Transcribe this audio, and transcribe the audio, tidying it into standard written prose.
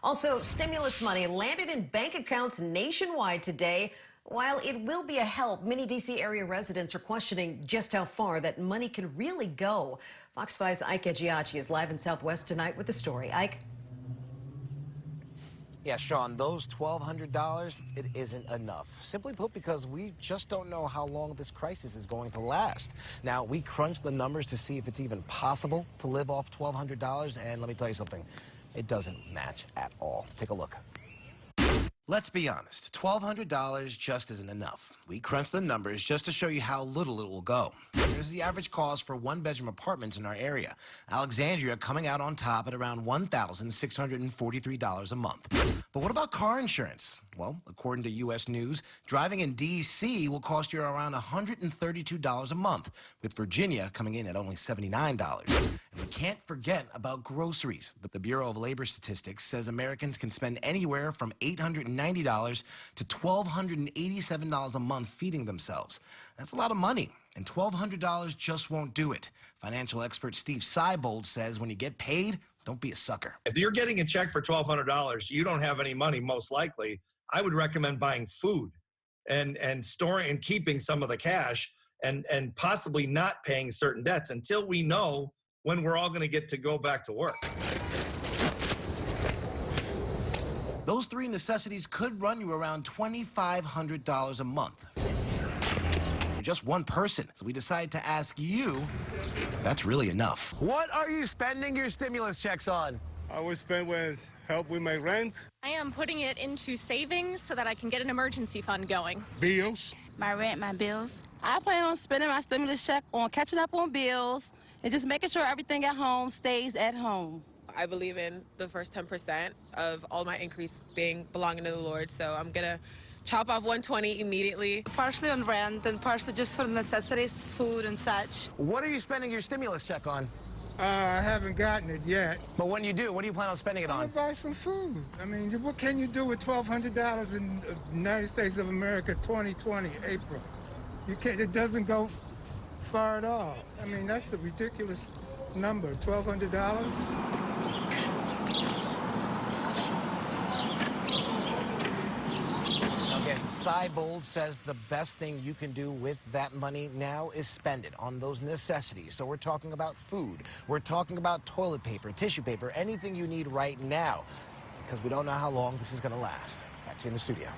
Also, stimulus money landed in bank accounts nationwide today. While it will be a help, many D.C. area residents are questioning just how far that money can really go. Fox 5's Ike Egiachi is live in Southwest tonight with the story. Ike. Yeah, Sean, those $1,200, it isn't enough. Simply put, because we just don't know how long this crisis is going to last. Now, we crunched the numbers to see if it's even possible to live off $1,200, and let me tell you something, it doesn't match at all. Take a look. Let's be honest, $1,200 just isn't enough. We crunched the numbers just to show you how little it will go. Here's the average cost for one-bedroom apartments in our area. Alexandria coming out on top at around $1,643 a month. But what about car insurance? Well, according to U.S. News, driving in D.C. will cost you around $132 a month, with Virginia coming in at only $79. And we can't forget about groceries. The Bureau of Labor Statistics says Americans can spend anywhere from $890 to $1,287 a month feeding themselves. That's a lot of money, and $1,200 just won't do it. Financial expert Steve Siebold says when you get paid, don't be a sucker. If you're getting a check for $1,200, you don't have any money, most likely. I would recommend buying food and storing and keeping some of the cash and possibly not paying certain debts until we know when we're all going to get to go back to work. Those three necessities could run you around $2,500 a month. For just one person. So we decided to ask you, that's really enough. What are you spending your stimulus checks on? I would spend with help with my rent. I am putting it into savings so that I can get an emergency fund going. Bills. My rent, my bills. I plan on spending my stimulus check on catching up on bills and just making sure everything at home stays at home. I believe in the first 10% of all my increase belonging to the Lord, so I'm gonna chop off 120 immediately. Partially on rent and partially just for the necessities, food and such. What are you spending your stimulus check on? I haven't gotten it yet. But when you do, what do you plan on spending it I'm on? gonna buy some food. I mean, what can you do with $1,200 in the United States of America 2020, April? You can't, it doesn't go far at all. I mean, that's a ridiculous number, $1,200. Again, Siebold says the best thing you can do with that money now is spend it on those necessities. So we're talking about food. We're talking about toilet paper, tissue paper, anything you need right now, because we don't know how long this is going to last. Back to you in the studio.